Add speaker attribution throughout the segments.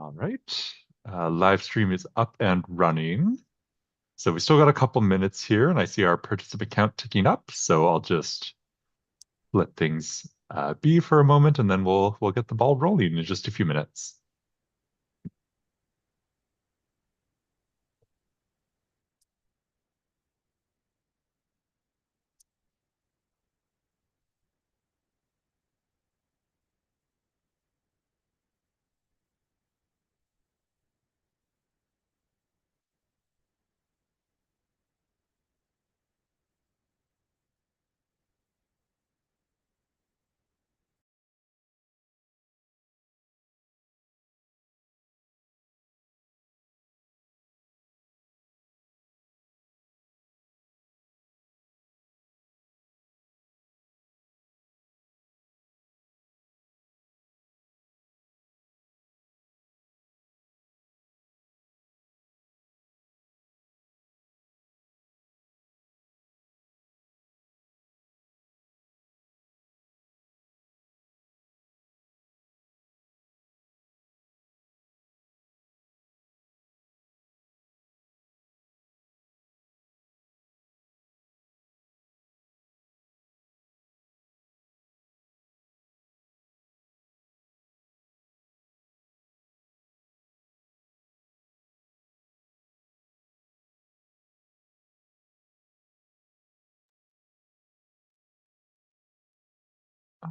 Speaker 1: All right. Live stream is up and running. So we still got a couple minutes here, and I see our participant count ticking up. So I'll just let things be for a moment, and then we'll get the ball rolling in just a few minutes.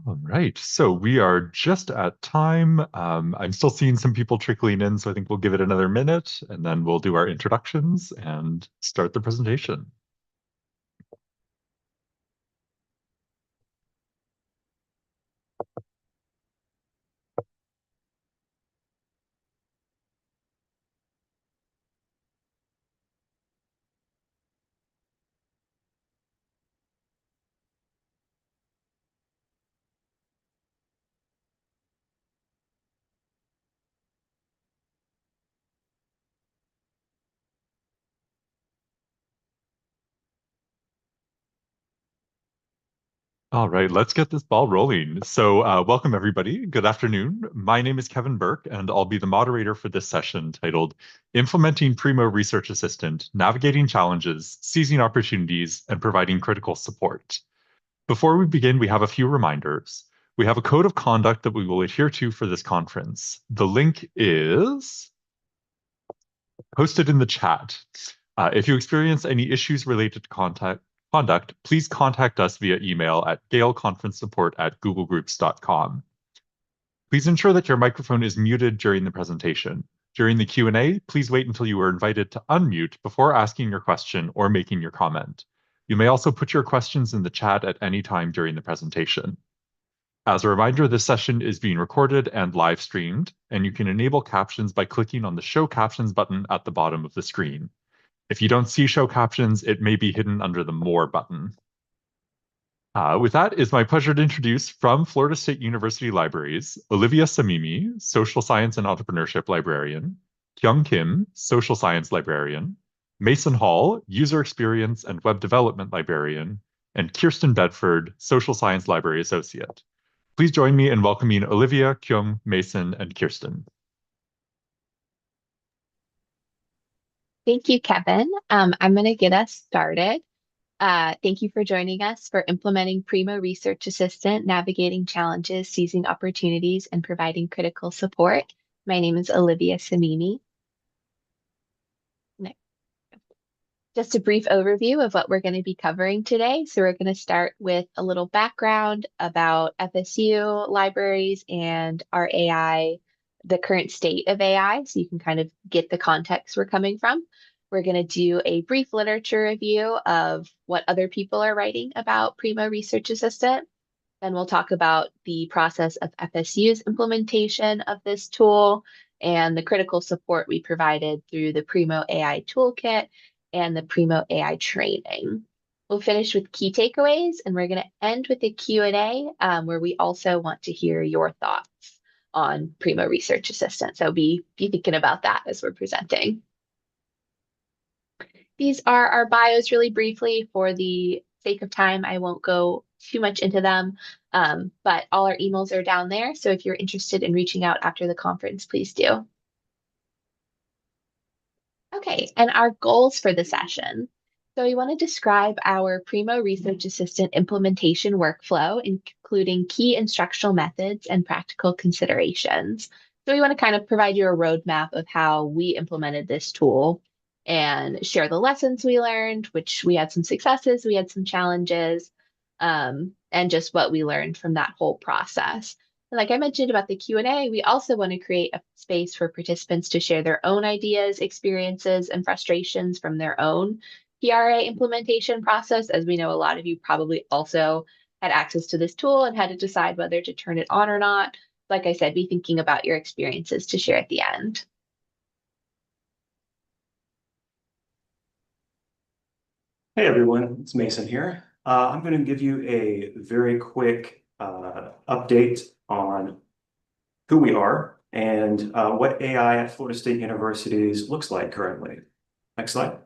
Speaker 1: All right. So we are just at time. I'm still seeing some people trickling in, so I think we'll give it another minute, and then we'll do our introductions and start the presentation. All right, let's get this ball rolling. So, welcome everybody. Good afternoon. My name is Kevin Burke, and I'll be the moderator for this session titled Implementing Primo Research Assistant, Navigating Challenges, Seizing Opportunities, and Providing Critical Support. Before we begin, we have a few reminders. We have a code of conduct that we will adhere to for this conference. The link is posted in the chat. If you experience any issues related to conduct, please contact us via email at galeconferencesupport@googlegroups.com. Please ensure that your microphone is muted during the presentation. During the Q&A, please wait until you are invited to unmute before asking your question or making your comment. You may also put your questions in the chat at any time during the presentation. As a reminder, this session is being recorded and live streamed, and you can enable captions by clicking on the Show Captions button at the bottom of the screen. If you don't see show captions, it may be hidden under the More button. With that, it's my pleasure to introduce from Florida State University Libraries, Olivia Samimi, Social Science and Entrepreneurship Librarian, Kyung Kim, Social Science Librarian, Mason Hall, User Experience and Web Development Librarian, and Kirsten Bedford, Social Science Library Associate. Please join me in welcoming Olivia, Kyung, Mason, and Kirsten.
Speaker 2: Thank you, Kevin. I'm going to get us started. Thank you for joining us for implementing Primo Research Assistant, navigating challenges, seizing opportunities, and providing critical support. My name is Olivia Samimi. Just a brief overview of what we're going to be covering today. So we're going to start with a little background about FSU libraries and our AI, the current state of AI, so you can kind of get the context we're coming from. We're going to do a brief literature review of what other people are writing about Primo Research Assistant. Then we'll talk about the process of FSU's implementation of this tool and the critical support we provided through the Primo AI Toolkit and the Primo AI training. We'll finish with key takeaways, and we're going to end with a Q&A where we also want to hear your thoughts on Primo Research Assistant. So be thinking about that as we're presenting. These are our bios really briefly. For the sake of time, I won't go too much into them, but all our emails are down there. So if you're interested in reaching out after the conference, please do. Okay, and our goals for the session. So we want to describe our Primo Research Assistant implementation workflow, including key instructional methods and practical considerations. So we want to kind of provide you a roadmap of how we implemented this tool and share the lessons we learned, which we had some successes, we had some challenges, and just what we learned from that whole process. And like I mentioned about the Q&A, we also want to create a space for participants to share their own ideas, experiences, and frustrations from their own PRA implementation process, as we know a lot of you probably also had access to this tool and had to decide whether to turn it on or not. Like I said, be thinking about your experiences to share at the end.
Speaker 3: Hey everyone, it's Mason here. I'm going to give you a very quick update on who we are and what AI at Florida State Universities looks like currently. Next slide.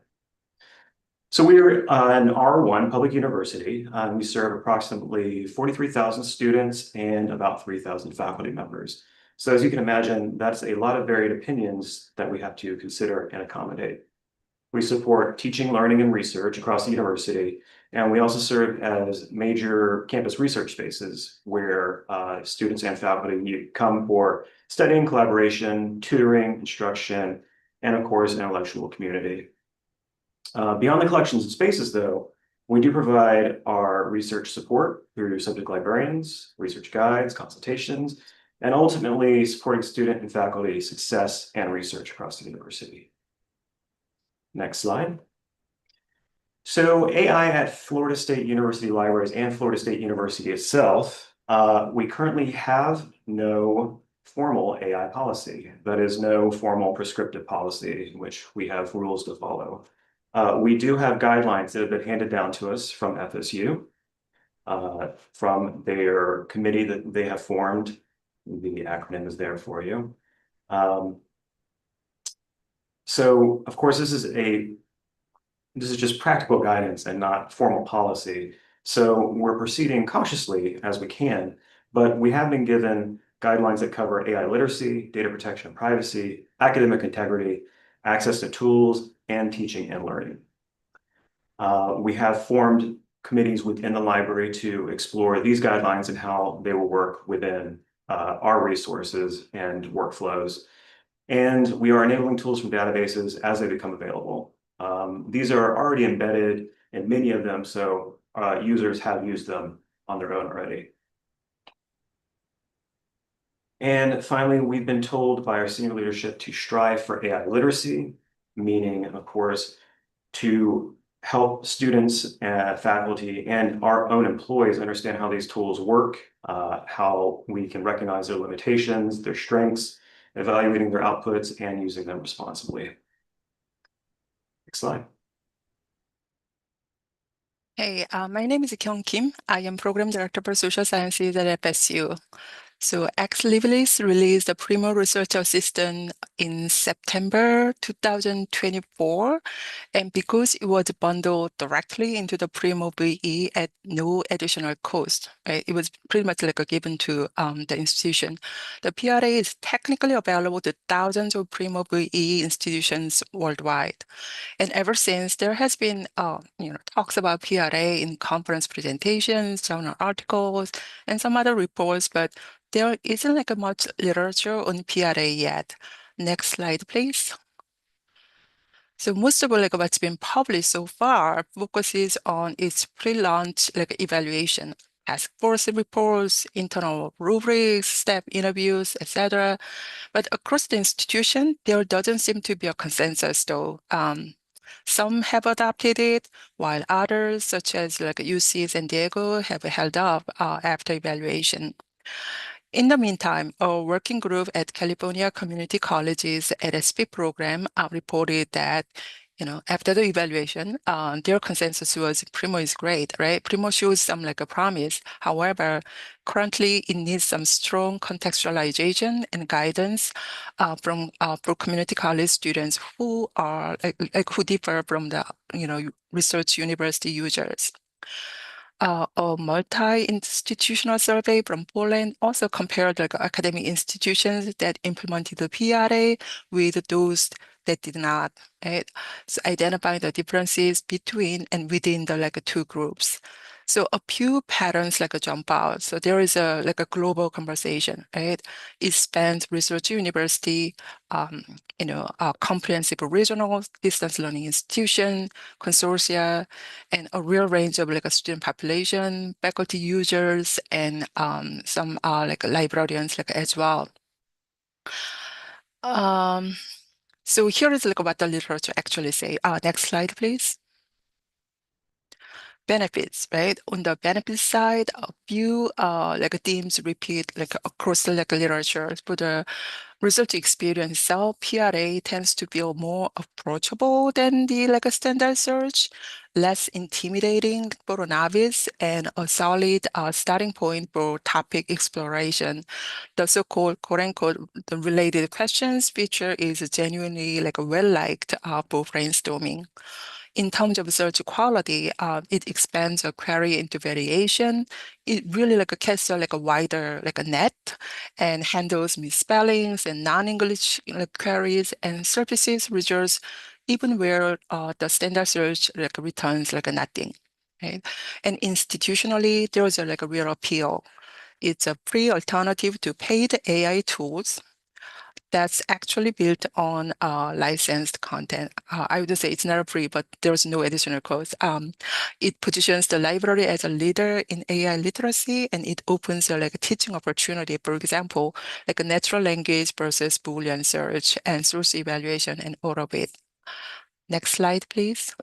Speaker 3: So we're an R1 public university. We serve approximately 43,000 students and about 3,000 faculty members. So as you can imagine, that's a lot of varied opinions that we have to consider and accommodate. We support teaching, learning, and research across the university, and we also serve as major campus research spaces where students and faculty come for studying, collaboration, tutoring, instruction, and of course, intellectual community. Beyond the collections and spaces, though, we do provide our research support through subject librarians, research guides, consultations, and ultimately supporting student and faculty success and research across the university. Next slide. So AI at Florida State University Libraries and Florida State University itself, we currently have no formal AI policy. That is no formal prescriptive policy in which we have rules to follow. We do have guidelines that have been handed down to us from FSU, from their committee that they have formed. The acronym is there for you. So of course, this is just practical guidance and not formal policy. So we're proceeding cautiously as we can, but we have been given guidelines that cover AI literacy, data protection and privacy, academic integrity, access to tools, and teaching and learning. We have formed committees within the library to explore these guidelines and how they will work within our resources and workflows. And we are enabling tools from databases as they become available. These are already embedded in many of them, so users have used them on their own already. And finally, we've been told by our senior leadership to strive for AI literacy, meaning, of course, to help students, faculty, and our own employees understand how these tools work, how we can recognize their limitations, their strengths, evaluating their outputs, and using them responsibly. Next slide.
Speaker 4: Hey, my name is Kyung Kim. I am Program Director for Social Sciences at FSU. So Ex Libris released the Primo Research Assistant in September 2024. And because it was bundled directly into the Primo VE at no additional cost, right? It was pretty much like a given to the institution. The PRA is technically available to thousands of Primo VE institutions worldwide. And ever since, there has been talks about PRA in conference presentations, journal articles, and some other reports, but there isn't like a much literature on PRA yet. Next slide, please. So most of like what's been published so far focuses on its pre-launch like evaluation, task force reports, internal rubrics, step interviews, etc. But across the institution, there doesn't seem to be a consensus though. Some have adopted it, while others, such as like UC San Diego, have held up after evaluation. In the meantime, a working group at California Community College's LSP program reported that, after the evaluation, their consensus was Primo is great, right? Primo shows some like a promise. However, currently it needs some strong contextualization and guidance from for community college students who are who differ from the research university users. A multi-institutional survey from Poland also compared like academic institutions that implemented the PRA with those that did not, right? So identifying the differences between and within the two groups. So a few patterns jump out. So there is a global conversation, right? It spans research university, a comprehensive regional distance learning institution, consortia, and a real range of a student population, faculty users, and some librarians as well. So here is what the literature actually say. Next slide, please. Benefits, right? On the benefits side, a few themes repeat across the literature. For the research experience itself, PRA tends to feel more approachable than the standard search, less intimidating for a novice, and a solid starting point for topic exploration. The so-called quote-unquote the related questions feature is genuinely well-liked for brainstorming. In terms of search quality, it expands a query into variation. It really casts a wider a net and handles misspellings and non-English queries and surfaces results even where the standard search returns nothing. Right? And institutionally, there's a real appeal. It's a free alternative to paid AI tools that's actually built on licensed content. I would say it's not free, but there's no additional cost. It positions the library as a leader in AI literacy, and it opens a teaching opportunity. For example, a natural language versus Boolean search and source evaluation and all of it. Next slide, please.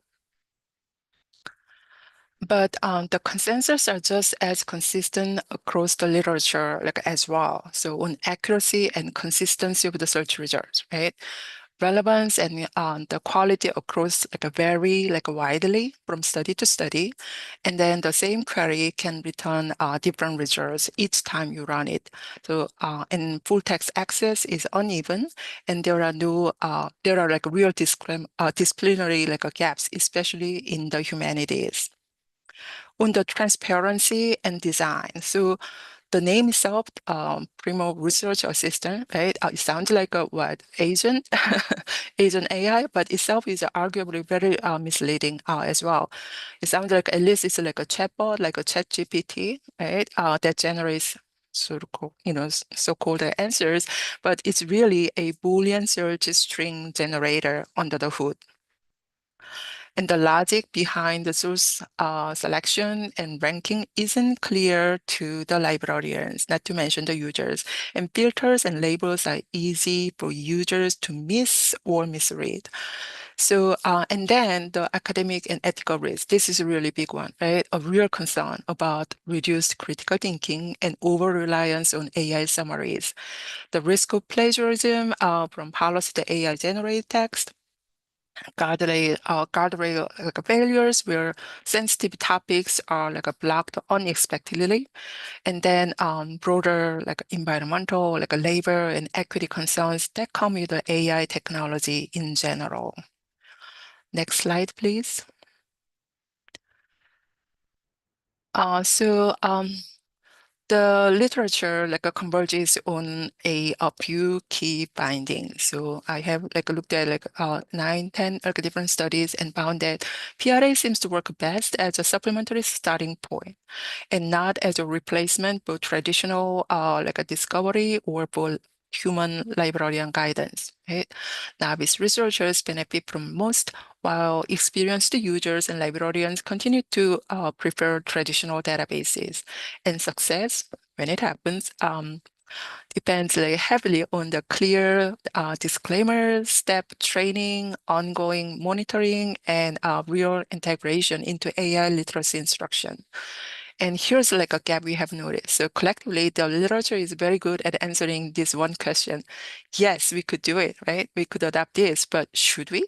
Speaker 4: But the consensus are just as consistent across the literature as well. So on accuracy and consistency of the search results, right? Relevance and the quality across vary widely from study to study. And then the same query can return different results each time you run it. So and full text access is uneven, and there are real disciplinary gaps, especially in the humanities. On the transparency and design. So the name itself, Primo Research Assistant, right? It sounds like a agent, agent AI, but itself is arguably very misleading as well. It sounds like at least it's like a chatbot, like a chat GPT, right? That generates so-called answers, but it's really a Boolean search string generator under the hood. And the logic behind the source selection and ranking isn't clear to the librarians, not to mention the users. And filters and labels are easy for users to miss or misread. So, and then the academic and ethical risk. This is a really big one, right? A real concern about reduced critical thinking and over-reliance on AI summaries. The risk of plagiarism from policy to AI-generated text, guardrail failures where sensitive topics are blocked unexpectedly, and then broader environmental, labor and equity concerns that come with the AI technology in general. Next slide, please. The literature converges on a few key findings. So I have looked at 9, 10 different studies and found that PRA seems to work best as a supplementary starting point and not as a replacement for traditional a discovery or for human librarian guidance. Right? Novice researchers benefit from most, while experienced users and librarians continue to prefer traditional databases. And success, when it happens, depends heavily on the clear disclaimer, step training, ongoing monitoring, and real integration into AI literacy instruction. And here's a gap we have noticed. So collectively, the literature is very good at answering this one question. Yes, we could do it, right? We could adapt this, but should we?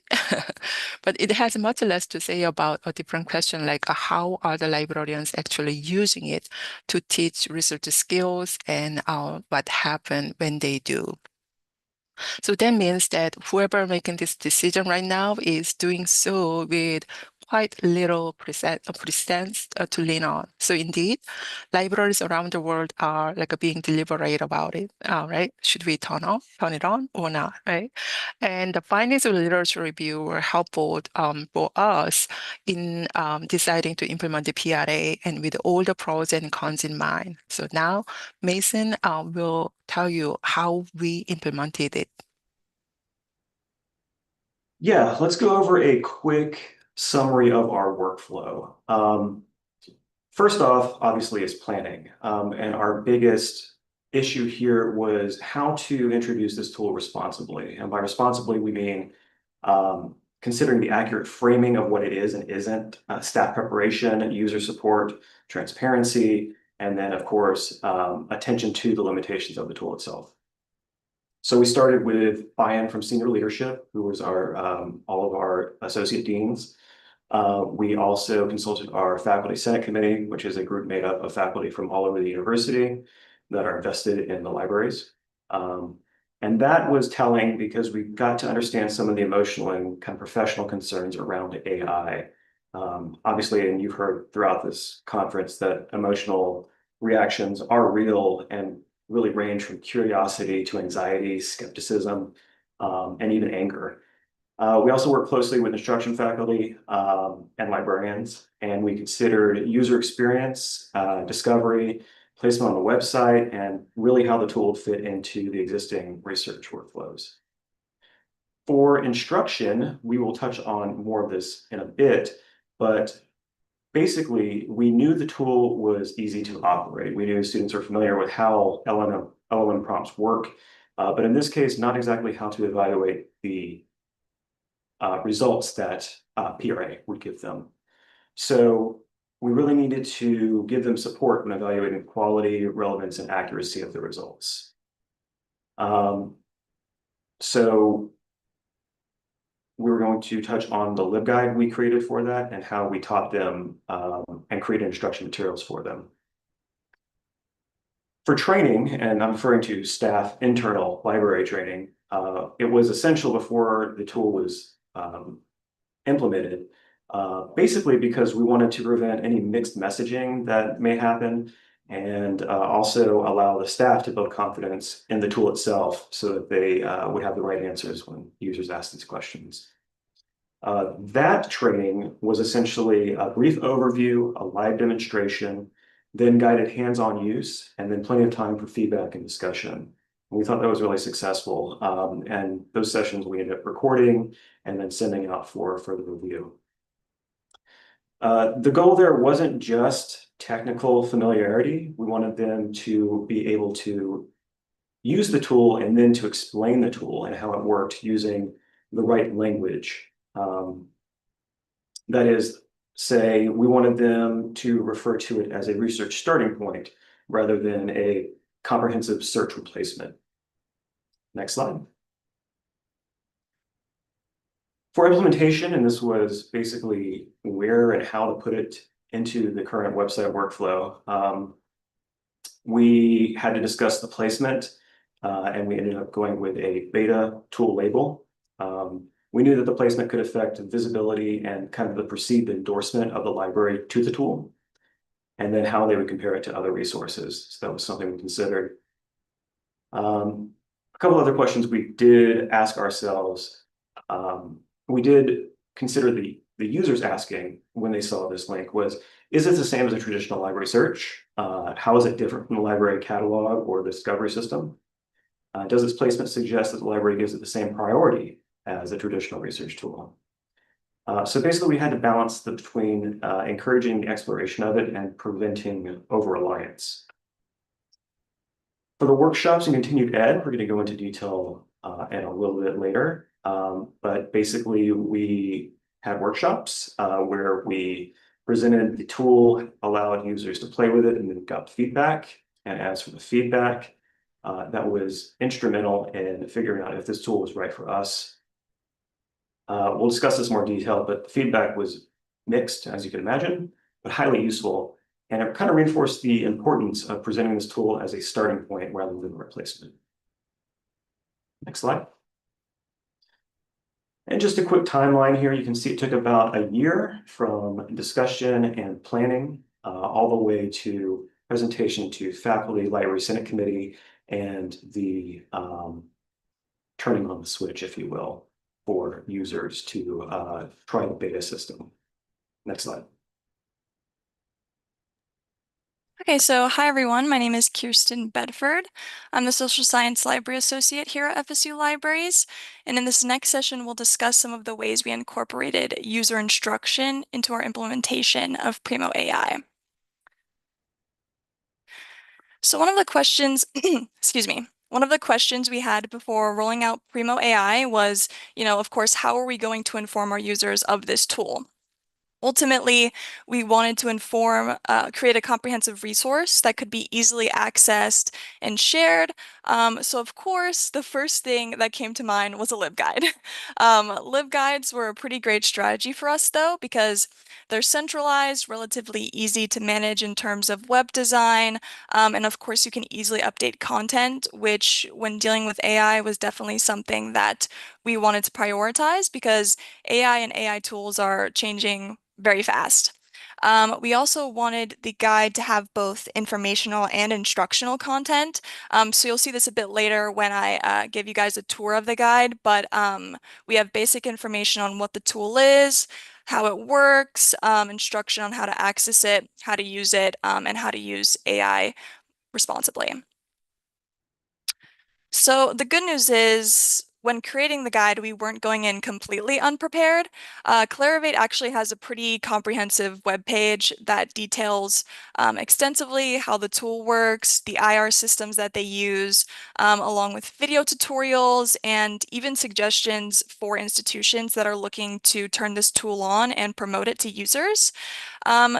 Speaker 4: But it has much less to say about a different question, like how are the librarians actually using it to teach research skills and what happens when they do. So that means that whoever making this decision right now is doing so with quite little precedents to lean on. So indeed, libraries around the world are like being deliberate about it, right? Should we turn it on or not, right? And the findings of the literature review were helpful for us in deciding to implement the PRA and with all the pros and cons in mind. So now Mason will tell you how we implemented it.
Speaker 3: Yeah, let's go over a quick summary of our workflow. First off, obviously, is planning. And our biggest issue here was how to introduce this tool responsibly. And by responsibly, we mean considering the accurate framing of what it is and isn't, staff preparation, user support, transparency, and then, of course, attention to the limitations of the tool itself. So we started with buy-in from senior leadership, who was our all of our associate deans. We also consulted our faculty senate committee, which is a group made up of faculty from all over the university that are invested in the libraries. And that was telling because we got to understand some of the emotional and kind of professional concerns around AI. Obviously, and you've heard throughout this conference that emotional reactions are real and really range from curiosity to anxiety, skepticism, and even anger. We also work closely with instruction faculty and librarians, and we considered user experience, discovery, placement on the website, and really how the tool would fit into the existing research workflows. For instruction, we will touch on more of this in a bit, but basically, we knew the tool was easy to operate. We knew students are familiar with how LLM prompts work, but in this case, not exactly how to evaluate the results that PRA would give them. So we really needed to give them support in evaluating quality, relevance, and accuracy of the results. So we're going to touch on the LibGuide we created for that and how we taught them and created instruction materials for them. For training, and I'm referring to staff internal library training, it was essential before the tool was implemented, basically because we wanted to prevent any mixed messaging that may happen and also allow the staff to build confidence in the tool itself so that they would have the right answers when users ask these questions. That training was essentially a brief overview, a live demonstration, then guided hands-on use, and then plenty of time for feedback and discussion. And we thought that was really successful. And those sessions we ended up recording and then sending out for further review. The goal there wasn't just technical familiarity. We wanted them to be able to use the tool and then to explain the tool and how it worked using the right language. That is, say, we wanted them to refer to it as a research starting point rather than a comprehensive search replacement. Next slide. For implementation, and this was basically where and how to put it into the current website workflow, we had to discuss the placement, and we ended up going with a beta tool label. We knew that the placement could affect visibility and kind of the perceived endorsement of the library to the tool, and then how they would compare it to other resources. So that was something we considered. A couple other questions we did ask ourselves. We did consider the users asking when they saw this link was, is it the same as a traditional library search? How is it different from the library catalog or the discovery system? Does its placement suggest that the library gives it the same priority as a traditional research tool? So basically, we had to balance between encouraging the exploration of it and preventing over-reliance. For the workshops and continued ed, we're going to go into detail in a little bit later. But basically, we had workshops where we presented the tool, allowed users to play with it, and then got feedback. And as for the feedback, that was instrumental in figuring out if this tool was right for us. We'll discuss this in more detail, but the feedback was mixed, as you can imagine, but highly useful. And it kind of reinforced the importance of presenting this tool as a starting point rather than a replacement. Next slide. And just a quick timeline here, you can see it took about a year from discussion and planning all the way to presentation to faculty, library senate committee, and the turning on the switch, if you will, for users to try the beta system. Next slide.
Speaker 5: Okay, so hi everyone, my name is Kirsten Bedford. I'm the Social Science Library Associate here at FSU Libraries, and in this next session we'll discuss some of the ways we incorporated user instruction into our implementation of Primo AI. So one of the questions, excuse me, one of the questions we had before rolling out Primo AI was, of course, how are we going to inform our users of this tool? Ultimately, we wanted to create a comprehensive resource that could be easily accessed and shared. So of course, the first thing that came to mind was a LibGuide. LibGuides were a pretty great strategy for us though, because they're centralized, relatively easy to manage in terms of web design, and of course you can easily update content, which when dealing with AI was definitely something that we wanted to prioritize because AI and AI tools are changing very fast. We also wanted the guide to have both informational and instructional content. So you'll see this a bit later when I give you guys a tour of the guide, but we have basic information on what the tool is, how it works, instruction on how to access it, how to use it, and how to use AI responsibly. So the good news is when creating the guide, we weren't going in completely unprepared. Clarivate actually has a pretty comprehensive web page that details extensively how the tool works, the IR systems that they use, along with video tutorials and even suggestions for institutions that are looking to turn this tool on and promote it to users.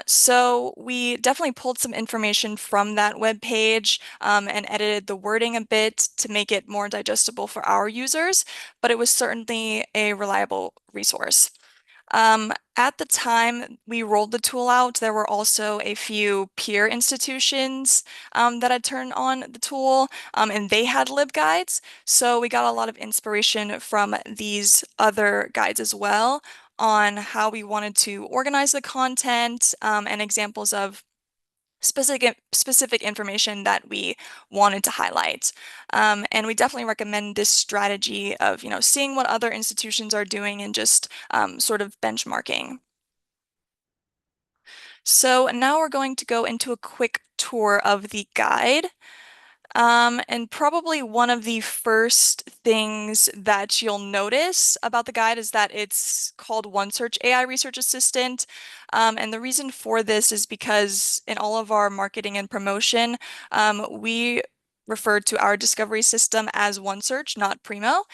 Speaker 5: So we definitely pulled some information from that web page and edited the wording a bit to make it more digestible for our users, but it was certainly a reliable resource. At the time we rolled the tool out, there were also a few peer institutions that had turned on the tool, and they had LibGuides. So we got a lot of inspiration from these other guides as well on how we wanted to organize the content and examples of specific information that we wanted to highlight. And we definitely recommend this strategy of, seeing what other institutions are doing and just sort of benchmarking. So now we're going to go into a quick tour of the guide. And probably one of the first things that you'll notice about the guide is that it's called OneSearch AI Research Assistant. And the reason for this is because in all of our marketing and promotion, we referred to our discovery system as OneSearch, not Primo.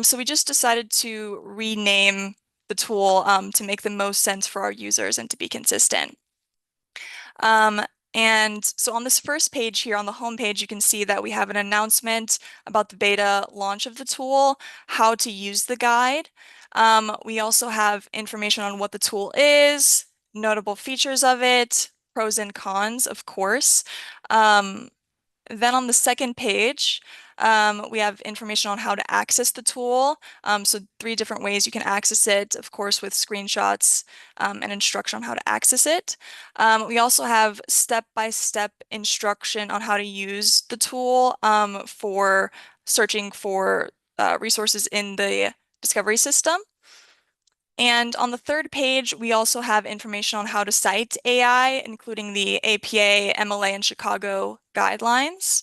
Speaker 5: So we just decided to rename the tool to make the most sense for our users and to be consistent. And so on this first page here on the home page, you can see that we have an announcement about the beta launch of the tool, how to use the guide. We also have information on what the tool is, notable features of it, pros and cons, of course. Then on the second page, we have information on how to access the tool. So 3 different ways you can access it, of course, with screenshots and instruction on how to access it. We also have step-by-step instruction on how to use the tool for searching for resources in the discovery system. And on the third page, we also have information on how to cite AI, including the APA, MLA, and Chicago guidelines.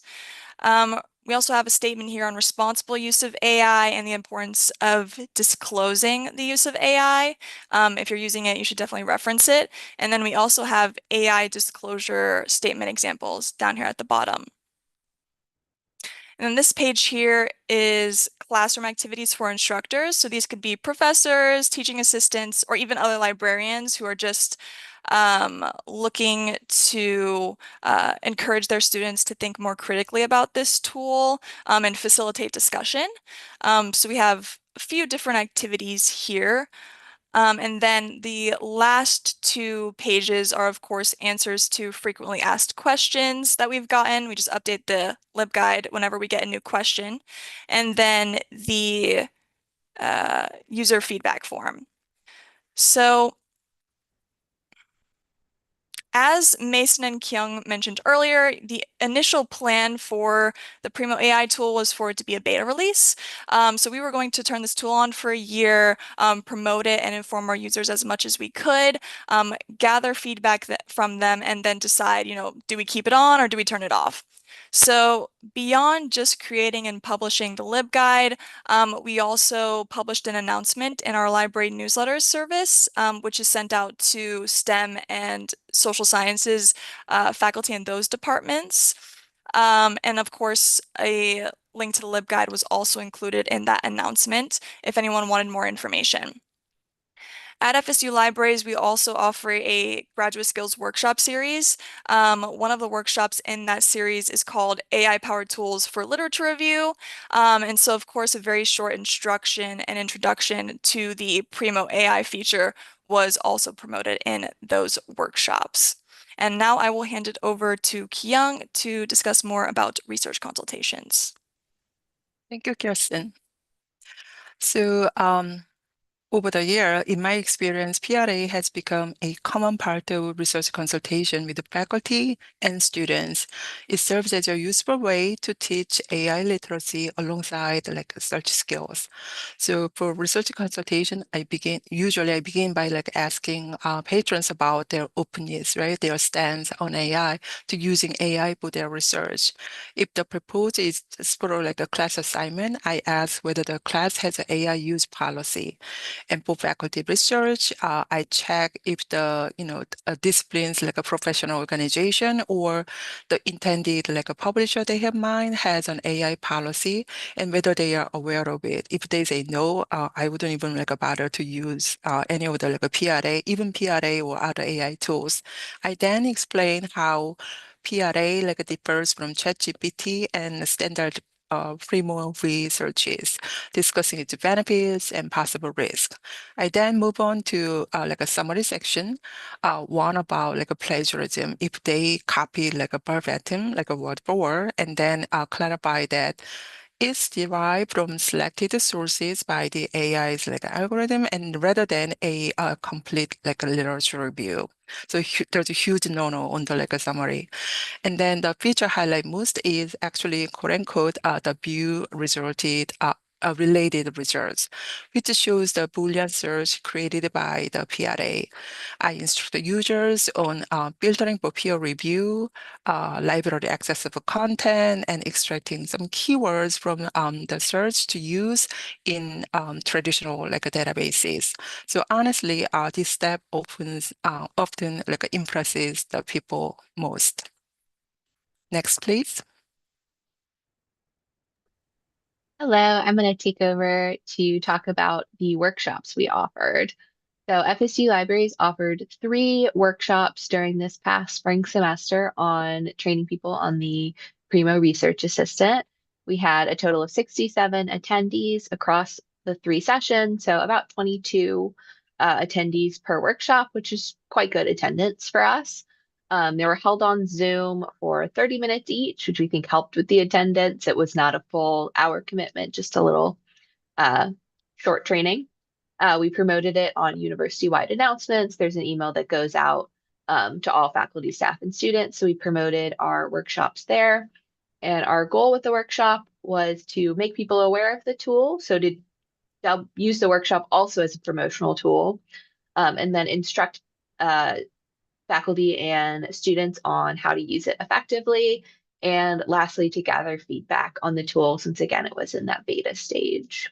Speaker 5: We also have a statement here on responsible use of AI and the importance of disclosing the use of AI. If you're using it, you should definitely reference it. And then we also have AI disclosure statement examples down here at the bottom. And then this page here is classroom activities for instructors. So these could be professors, teaching assistants, or even other librarians who are just looking to encourage their students to think more critically about this tool and facilitate discussion. So we have a few different activities here. And then the last 2 pages are, of course, answers to frequently asked questions that we've gotten. We just update the LibGuide whenever we get a new question. And then the user feedback form. So as Mason and Kyung mentioned earlier, the initial plan for the Primo AI tool was for it to be a beta release. So we were going to turn this tool on for a year, promote it and inform our users as much as we could, gather feedback from them, and then decide, do we keep it on or do we turn it off? So beyond just creating and publishing the LibGuide, we also published an announcement in our library newsletter service, which is sent out to STEM and social sciences faculty in those departments. And of course, a link to the LibGuide was also included in that announcement if anyone wanted more information. At FSU Libraries, we also offer a graduate skills workshop series. One of the workshops in that series is called AI-powered tools for literature review. And so, of course, a very short instruction and introduction to the Primo AI feature was also promoted in those workshops. And now I will hand it over to Kyung to discuss more about research consultations.
Speaker 4: Thank you, Kirsten. So over the year, in my experience, PRA has become a common part of research consultation with the faculty and students. It serves as a useful way to teach AI literacy alongside search skills. So for research consultation, usually I begin by asking patrons about their opinions, right? Their stance on AI to using AI for their research. If the proposal is for a class assignment, I ask whether the class has an AI use policy. And for faculty research, I check if the disciplines like a professional organization or the intended a publisher they have in mind has an AI policy and whether they are aware of it. If they say no, I wouldn't even bother to use any of the PRA, even PRA or other AI tools. I then explain how PRA differs from ChatGPT and standard Primo researches, discussing its benefits and possible risks. I then move on to a summary section, one about a plagiarism, if they copy a verbatim, a word for word, and then clarify that it's derived from selected sources by the AI's algorithm and rather than a complete a literature review. So there's a huge no-no on the summary. And then the feature highlight most is actually quote unquote the view resulted related results, which shows the Boolean search created by the PRA. I instruct the users on filtering for peer review, library accessible content, and extracting some keywords from the search to use in traditional databases. So honestly, this step often impresses the people most. Next, please.
Speaker 2: Hello, I'm going to take over to talk about the workshops we offered. So FSU Libraries offered 3 workshops during this past spring semester on training people on the Primo Research Assistant. We had a total of 67 attendees across the 3 sessions, so about 22 attendees per workshop, which is quite good attendance for us. They were held on Zoom for 30 minutes each, which we think helped with the attendance. It was not a full hour commitment, just a little short training. We promoted it on university-wide announcements. There's an email that goes out to all faculty, staff, and students. So we promoted our workshops there. And our goal with the workshop was to make people aware of the tool. So to use the workshop also as a promotional tool, and then instruct faculty and students on how to use it effectively. And lastly, to gather feedback on the tool, since again, it was in that beta stage.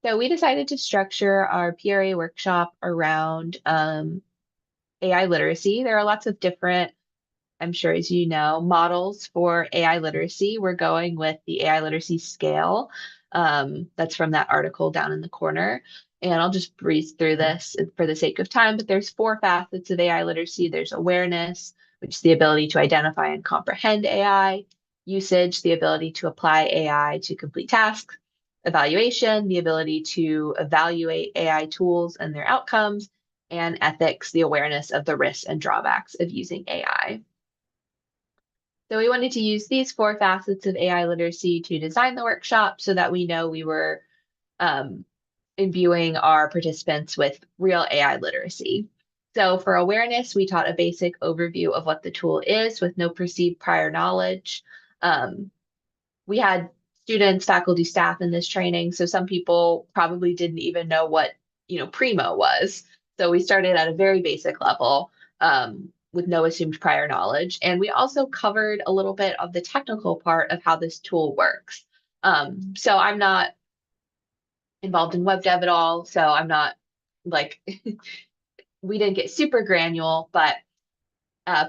Speaker 2: So we decided to structure our PRA workshop around AI literacy. There are lots of different, I'm sure as you know, models for AI literacy. We're going with the AI literacy scale. That's from that article down in the corner. And I'll just breeze through this for the sake of time, but there's 4 facets of AI literacy. There's awareness, which is the ability to identify and comprehend AI, usage, the ability to apply AI to complete tasks, evaluation, the ability to evaluate AI tools and their outcomes, and ethics, the awareness of the risks and drawbacks of using AI. So we wanted to use these 4 facets of AI literacy to design the workshop so that we know we were imbuing our participants with real AI literacy. So for awareness, we taught a basic overview of what the tool is with no perceived prior knowledge. We had students, faculty, staff in this training. So some people probably didn't even know what, Primo was. So we started at a very basic level with no assumed prior knowledge. And we also covered a little bit of the technical part of how this tool works. So I'm not involved in web dev at all. So I'm not like, we didn't get super granular, but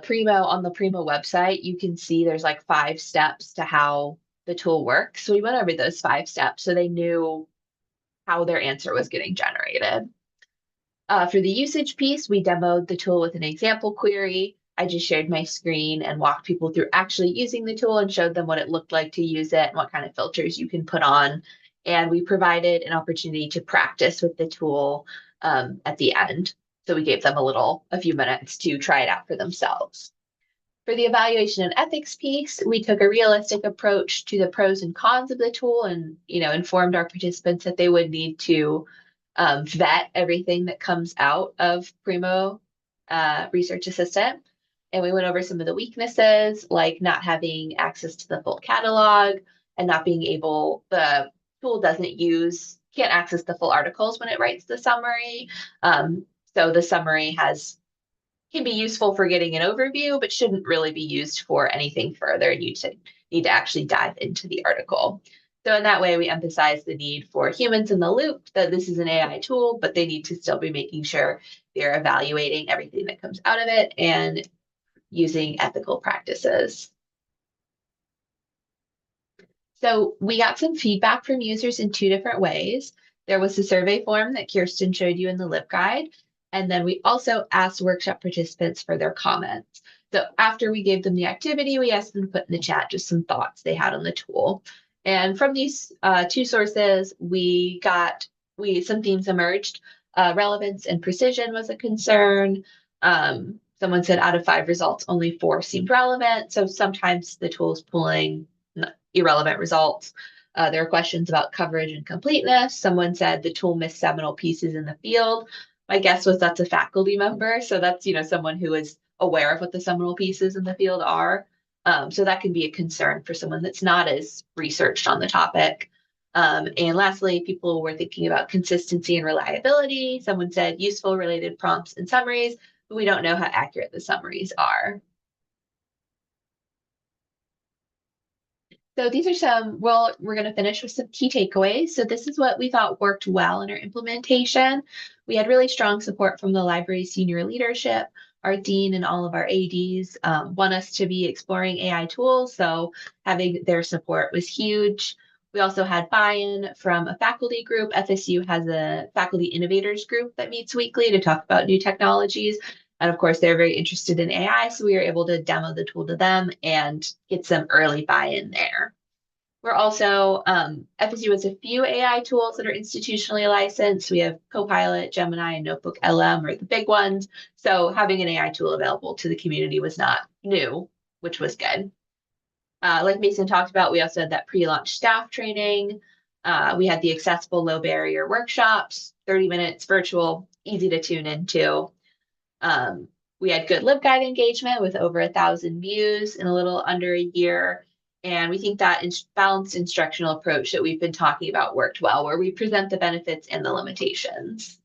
Speaker 2: Primo on the Primo website, you can see there's like 5 steps to how the tool works. So we went over those 5 steps so they knew how their answer was getting generated. For the usage piece, we demoed the tool with an example query. I just shared my screen and walked people through actually using the tool and showed them what it looked like to use it and what kind of filters you can put on. And we provided an opportunity to practice with the tool at the end. So we gave them a few minutes to try it out for themselves. For the evaluation and ethics piece, we took a realistic approach to the pros and cons of the tool and, informed our participants that they would need to vet everything that comes out of Primo Research Assistant. And we went over some of the weaknesses, like not having access to the full catalog and not being able, the tool can't access the full articles when it writes the summary. So the summary can be useful for getting an overview, but shouldn't really be used for anything further. You need to actually dive into the article. So in that way, we emphasize the need for humans in the loop, that this is an AI tool, but they need to still be making sure they're evaluating everything that comes out of it and using ethical practices. So we got some feedback from users in 2 different ways. There was the survey form that Kirsten showed you in the LibGuide, and then we also asked workshop participants for their comments. So after we gave them the activity, we asked them to put in the chat just some thoughts they had on the tool. And from these 2 sources, some themes emerged. Relevance and precision was a concern. Someone said out of 5 results, only 4 seemed relevant. So sometimes the tool is pulling irrelevant results. There are questions about coverage and completeness. Someone said the tool missed seminal pieces in the field. My guess was that's a faculty member. So that's, someone who is aware of what the seminal pieces in the field are. So that can be a concern for someone that's not as researched on the topic. And lastly, people were thinking about consistency and reliability. Someone said useful related prompts and summaries, but we don't know how accurate the summaries are. So these are we're going to finish with some key takeaways. So this is what we thought worked well in our implementation. We had really strong support from the library senior leadership. Our dean and all of our ADs want us to be exploring AI tools, so having their support was huge. We also had buy-in from a faculty group. FSU has a faculty innovators group that meets weekly to talk about new technologies. And of course, they're very interested in AI, so we were able to demo the tool to them and get some early buy-in there. We're also, FSU has a few AI tools that are institutionally licensed. We have Copilot, Gemini, and Notebook LM are the big ones. So having an AI tool available to the community was not new, which was good. Like Mason talked about, we also had that pre-launch staff training. We had the accessible low barrier workshops, 30 minutes virtual, easy to tune into. We had good LibGuide engagement with over 1,000 views in a little under a year. And we think that balanced instructional approach that we've been talking about worked well, where we present the benefits and the limitations.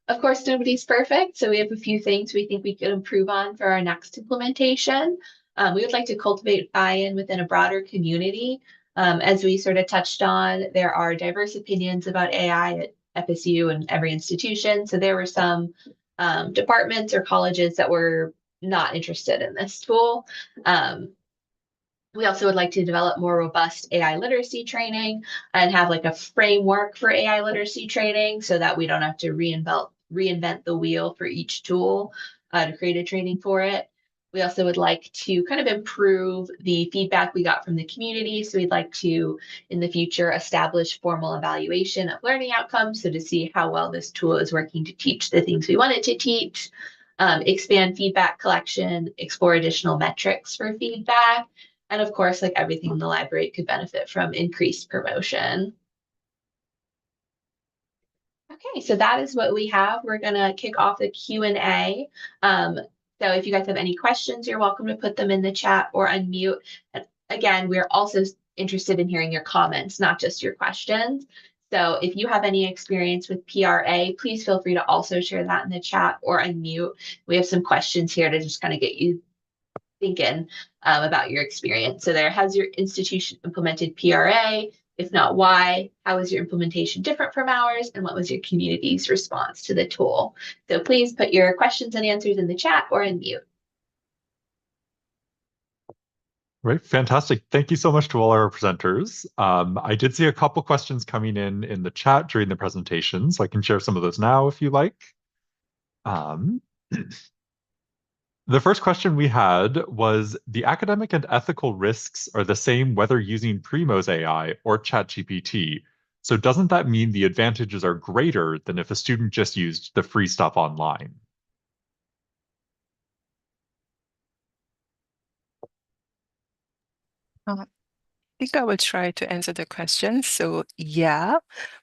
Speaker 2: Of course, nobody's perfect, so we have a few things we think we could improve on for our next implementation. We would like to cultivate buy-in within a broader community. As we sort of touched on, there are diverse opinions about AI at FSU and every institution. So there were some departments or colleges that were not interested in this tool. We also would like to develop more robust AI literacy training and have like a framework for AI literacy training so that we don't have to reinvent the wheel for each tool to create a training for it. We also would like to kind of improve the feedback we got from the community. So we'd like to, in the future, establish formal evaluation of learning outcomes. So to see how well this tool is working to teach the things we want it to teach. Expand feedback collection, explore additional metrics for feedback, And of course, like everything in the library could benefit from increased promotion. Okay, so that is what we have. We're gonna kick off the Q&A. So if you guys have any questions, you're welcome to put them in the chat or unmute. And again, we're also interested in hearing your comments, not just your questions. So if you have any experience with PRA, please feel free to also share that in the chat or unmute. We have some questions here to just kind of get you thinking about your experience. So there, has your institution implemented PRA? If not, why? How was your implementation different from ours? And what was your community's response to the tool? So please put your questions and answers in the chat or in mute.
Speaker 1: Right, fantastic. Thank you so much to all our presenters. I did see a couple questions coming in the chat during the presentation, so I can share some of those now if you like. Um, the first question we had was, the academic and ethical risks are the same whether using Primo's AI or ChatGPT. So doesn't that mean the advantages are greater than if a student just used the free stuff online?
Speaker 4: I think I will try to answer the question. So yeah,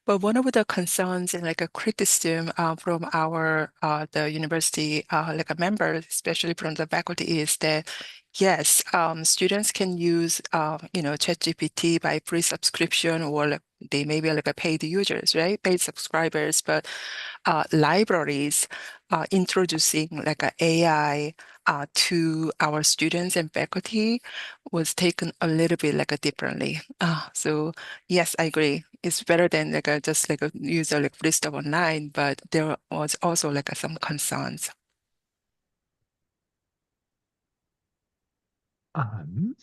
Speaker 4: but one of the concerns and like a criticism from our the university like a member, especially from the faculty, is that yes, students can use ChatGPT by free subscription, or like they may be like a paid users, right? Paid subscribers, but libraries introducing like a AI to our students and faculty was taken a little bit like a differently. So yes, I agree. It's better than like a, just like a user like free stuff online, but there was also like some concerns.
Speaker 1: Um,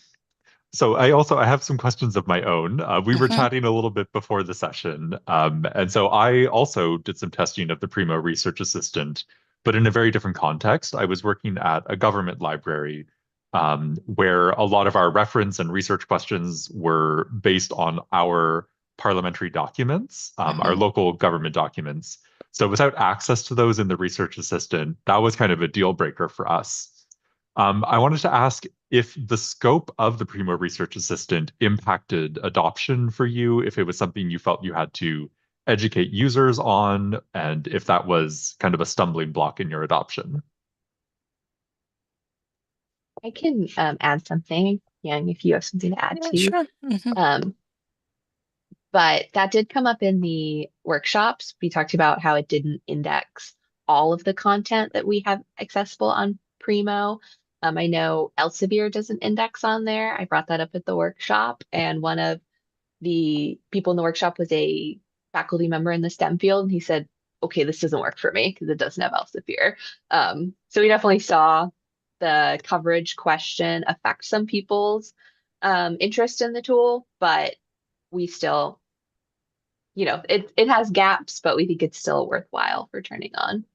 Speaker 1: So I have some questions of my own. We were
Speaker 4: Mhm.
Speaker 1: chatting a little bit before the session, and so I also did some testing of the Primo Research Assistant, but in a very different context. I was working at a government library, where a lot of our reference and research questions were based on our parliamentary documents, our
Speaker 4: Mhm.
Speaker 1: local government documents. So without access to those in the Research Assistant, that was kind of a deal breaker for us. I wanted to ask if the scope of the Primo Research Assistant impacted adoption for you, if it was something you felt you had to educate users on, and if that was kind of a stumbling block in your adoption.
Speaker 2: I can add something, Yang, if you have something to add
Speaker 4: Yeah,
Speaker 2: too.
Speaker 4: sure. Mhm.
Speaker 2: But that did come up in the workshops. We talked about how it didn't index all of the content that we have accessible on Primo. I know Elsevier doesn't index on there. I brought that up at the workshop, and one of the people in the workshop was a faculty member in the STEM field, and he said, "Okay, this doesn't work for me because it doesn't have Elsevier." So we definitely saw the coverage question affect some people's interest in the tool, but we still, it has gaps, but we think it's still worthwhile for turning on.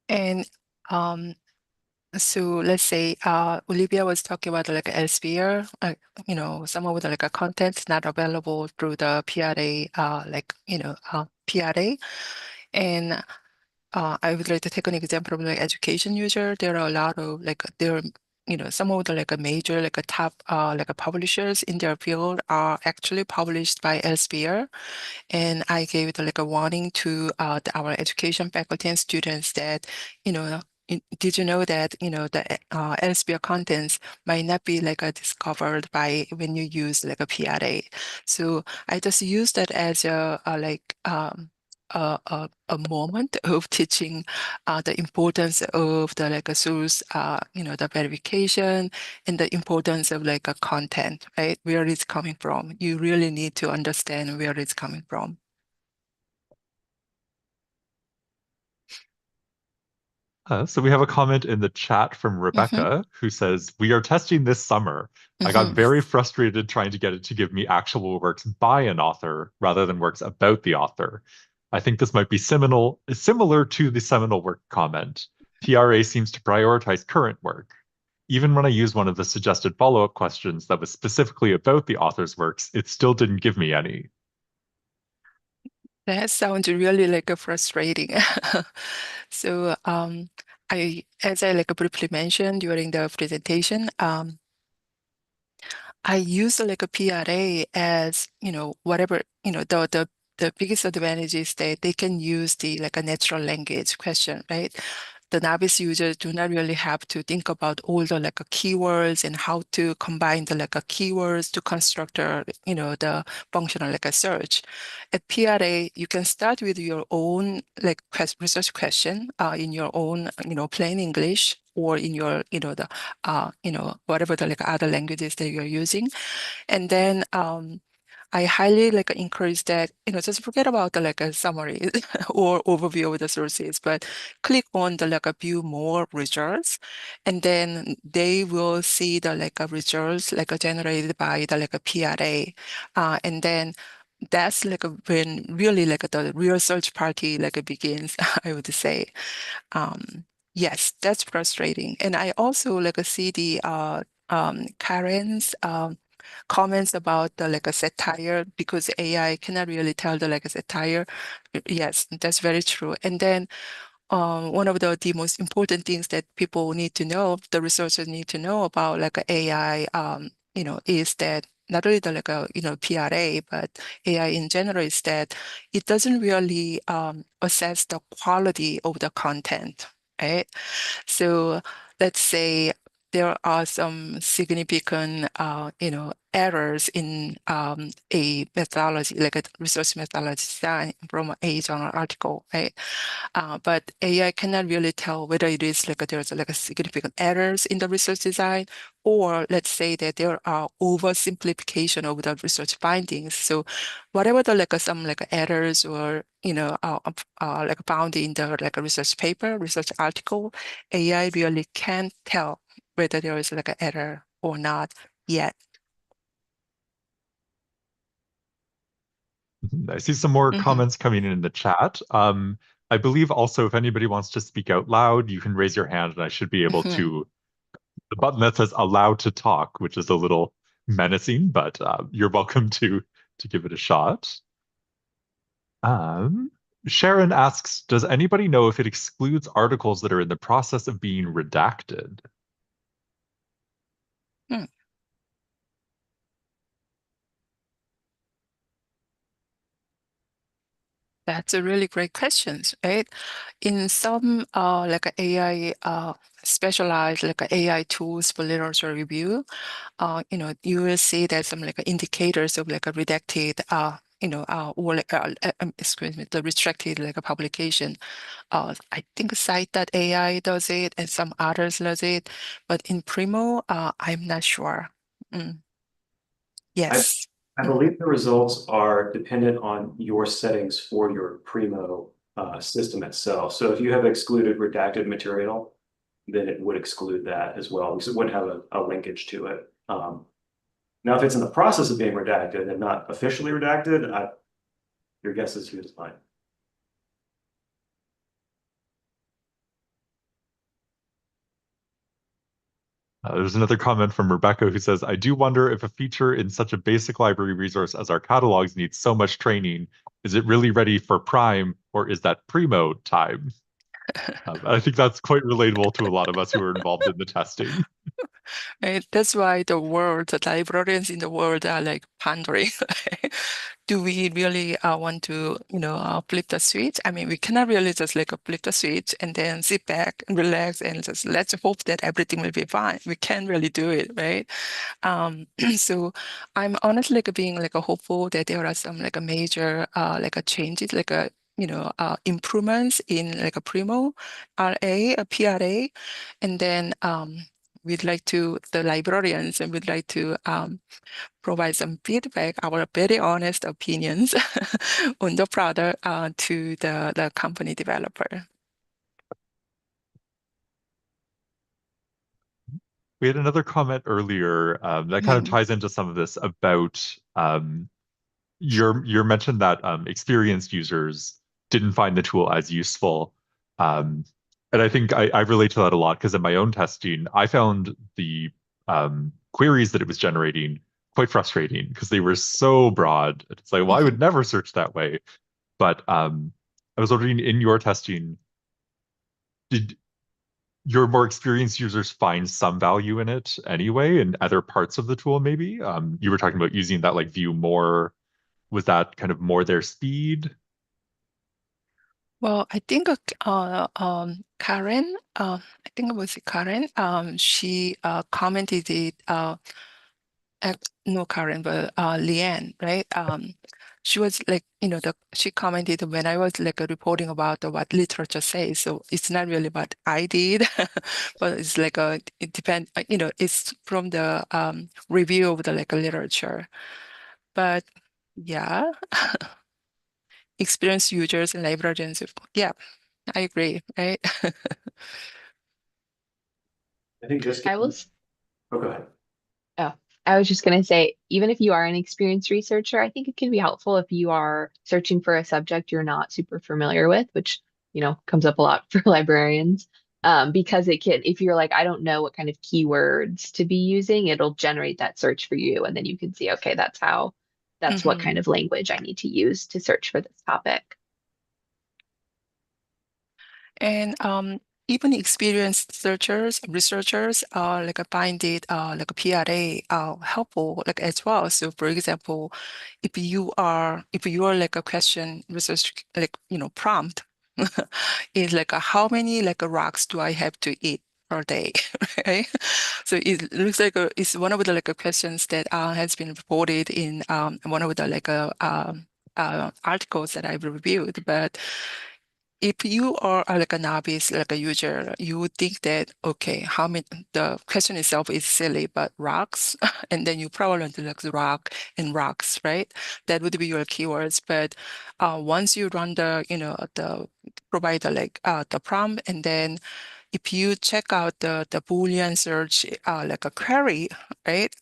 Speaker 4: And so let's say Olivia was talking about like Elsevier, some of the like a content not available through the PRA, PRA. And I would like to take an example of like education user. There are a lot of like some of the like a major like a top like a publishers in their field are actually published by Elsevier. And I gave it like a warning to our education faculty and students that, did you know that, the Elsevier contents might not be like discovered by when you use like a PRA. So I just use that as a moment of teaching the importance of the like a source, the verification and the importance of like a content, right? Where it's coming from. You really need to understand where it's coming from.
Speaker 1: So we have a comment in the chat from
Speaker 4: Mm-hmm,
Speaker 1: Rebecca who says, "We are testing this summer. I got
Speaker 4: mm-hmm.
Speaker 1: very frustrated trying to get it to give me actual works by an author rather than works about the author. I think this might be similar to the seminal work comment. PRA seems to prioritize current work. Even when I used one of the suggested follow-up questions that was specifically about the author's works, it still didn't give me any."
Speaker 4: That sounds really like a frustrating. So as I like briefly mentioned during the presentation, I use like a PRA as, whatever, the biggest advantage is that they can use the like a natural language question, right? The novice users do not really have to think about all the like a keywords and how to combine the like a keywords to construct the functional like a search. At PRA, you can start with your own like research question in your own, plain English or in your, whatever the like other languages that you're using. And then I highly like encourage that, just forget about the like a summary or overview of the sources, but click on the like a view more results, and then they will see the like a results like generated by the like a PRA. And then that's like when really like the real search party like begins, I would say. Yes, that's frustrating. And I also like see the Karen's comments about the like a satire because AI cannot really tell the like a satire. Yes, that's very true. And then one of the most important things that people need to know, the researchers need to know about like a AI, is that not only the like a PRA, but AI in general is that it doesn't really assess the quality of the content, right? So let's say there are some significant, errors in a methodology, like a research methodology design from a journal article, right? But AI cannot really tell whether it is like there's like a significant errors in the research design, or let's say that there are oversimplification of the research findings. So whatever the like some like errors or like found in the like a research paper, research article, AI really can't tell whether there is like an error or not yet.
Speaker 1: I see some more
Speaker 4: Mhm.
Speaker 1: comments coming in the chat. I believe also if anybody wants to speak out loud, you can raise your hand and I should be able
Speaker 4: Mhm.
Speaker 1: to. The button that says allowed to talk, which is a little menacing, but you're welcome to give it a shot. Um, Sharon asks, does anybody know if it excludes articles that are in the process of being redacted?
Speaker 4: Hmm. That's a really great question, right? In some like a AI specialized like a AI tools for literature review, you will see that some like indicators of like a redacted or like excuse me, the restricted like a publication. I think Site.ai does it and some others does it, but in Primo, I'm not sure. Mm,
Speaker 3: I,
Speaker 4: yes.
Speaker 3: I believe the results are dependent on your settings for your Primo system itself. So if you have excluded redacted material, then it would exclude that as well because it wouldn't have a linkage to it. Now, if it's in the process of being redacted and not officially redacted, your guess is as good as mine.
Speaker 1: There's another comment from Rebecca who says, I do wonder if a feature in such a basic library resource as our catalogs needs so much training. Is it really ready for Prime or is that Primo time? I think that's quite relatable to a lot of us who are involved in the testing.
Speaker 4: Right? That's why the librarians in the world are like pondering. Do we really want to, flip the switch? I mean, we cannot really just like flip the switch and then sit back and relax and just let's hope that everything will be fine. We can't really do it, right? So I'm honestly like being like a hopeful that there are some like a major like a changes, like a improvements in like a Primo RA, a PRA, and then we'd like to, the librarians, and we'd like to provide some feedback, our very honest opinions on the product to the company developer.
Speaker 1: We had another comment earlier that kind of
Speaker 4: Mhm.
Speaker 1: ties into some of this about your mention that experienced users didn't find the tool as useful. And I think I relate to that a lot because in my own testing, I found the queries that it was generating quite frustrating because they were so broad. It's like, well, I would
Speaker 4: Mhm.
Speaker 1: never search that way. But I was wondering in your testing, did your more experienced users find some value in it anyway, in other parts of the tool, maybe. You were talking about using that like view more. Was that kind of more their speed?
Speaker 4: Well, I think Karen, I think it was Karen, she commented it, no Karen, but Leanne, right? She was like, she commented when I was like reporting about what literature says. So it's not really what I did, but it's like it depends, it's from the review of the like literature. But yeah, experienced users and librarians, yeah, I agree, right?
Speaker 3: I think just
Speaker 2: I will.
Speaker 3: oh, go ahead.
Speaker 2: Oh, I was just going to say, even if you are an experienced researcher, I think it can be helpful if you are searching for a subject you're not super familiar with, which, comes up a lot for librarians. Because it can, if you're like, I don't know what kind of keywords to be using, it'll generate that search for you. And then you can see, okay, that's what kind of language I need to use to search for this topic.
Speaker 4: And even experienced researchers like find it like a PRA helpful like as well. So for example, if you are like a question research like prompt is like how many like rocks do I have to eat per day, right? So it looks like it's one of the like questions that has been reported in one of the like articles that I've reviewed, but if you are like a novice, like a user, you would think that, okay, how many, the question itself is silly, but rocks, and then you probably want to look the rock and rocks, right? That would be your keywords. But once you run provide the prompt, and then if you check out the Boolean search, like a query, right?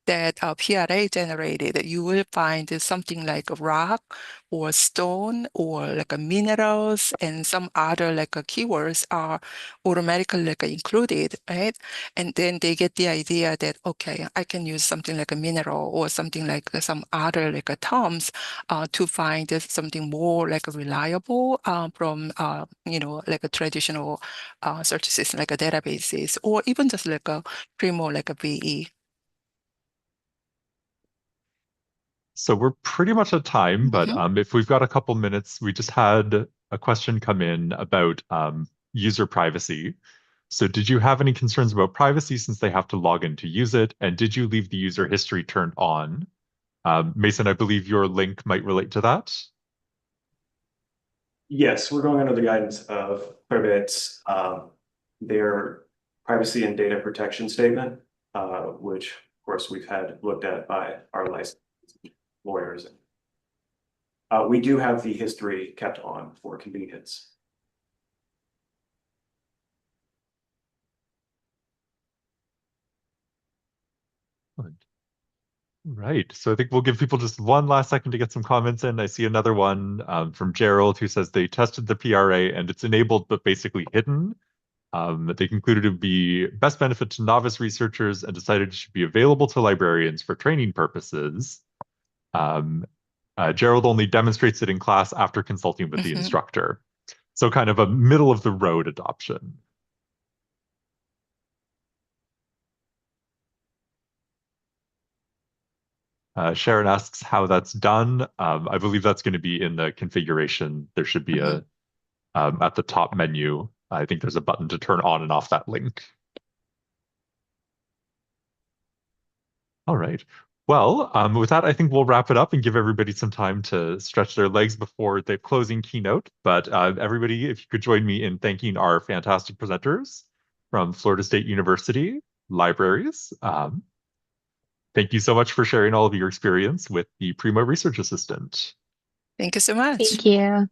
Speaker 4: That PRA generated, you will find something like a rock or stone or like a minerals and some other like keywords are automatically like included, right? And then they get the idea that, okay, I can use something like a mineral or something like some other like terms to find something more like reliable from, like a traditional search system, like a databases, or even just like a Primo, like a VE.
Speaker 1: So we're pretty much at time, but if we've got a couple minutes, we just had a question come in about user privacy. So did you have any concerns about privacy since they have to log in to use it? And did you leave the user history turned on? Mason, I believe your link might relate to that.
Speaker 3: Yes, we're going under the guidance of Clearbit's their privacy and data protection statement, which of course we've had looked at by our licensed lawyers. We do have the history kept on for convenience.
Speaker 1: Right. So I think we'll give people just one last second to get some comments in. I see another one from Gerald who says they tested the PRA and it's enabled but basically hidden. They concluded it would be best benefit to novice researchers and decided it should be available to librarians for training purposes. Gerald only demonstrates it in class after consulting with the instructor. So kind of a middle of the road adoption. Sharon asks how that's done. I believe that's going to be in the configuration. There should be a, at the top menu, I think there's a button to turn on and off that link. All right. Well, with that, I think we'll wrap it up and give everybody some time to stretch their legs before the closing keynote. But everybody, if you could join me in thanking our fantastic presenters from Florida State University Libraries. Thank you so much for sharing all of your experience with the Primo Research Assistant.
Speaker 4: Thank you so much.
Speaker 2: Thank you.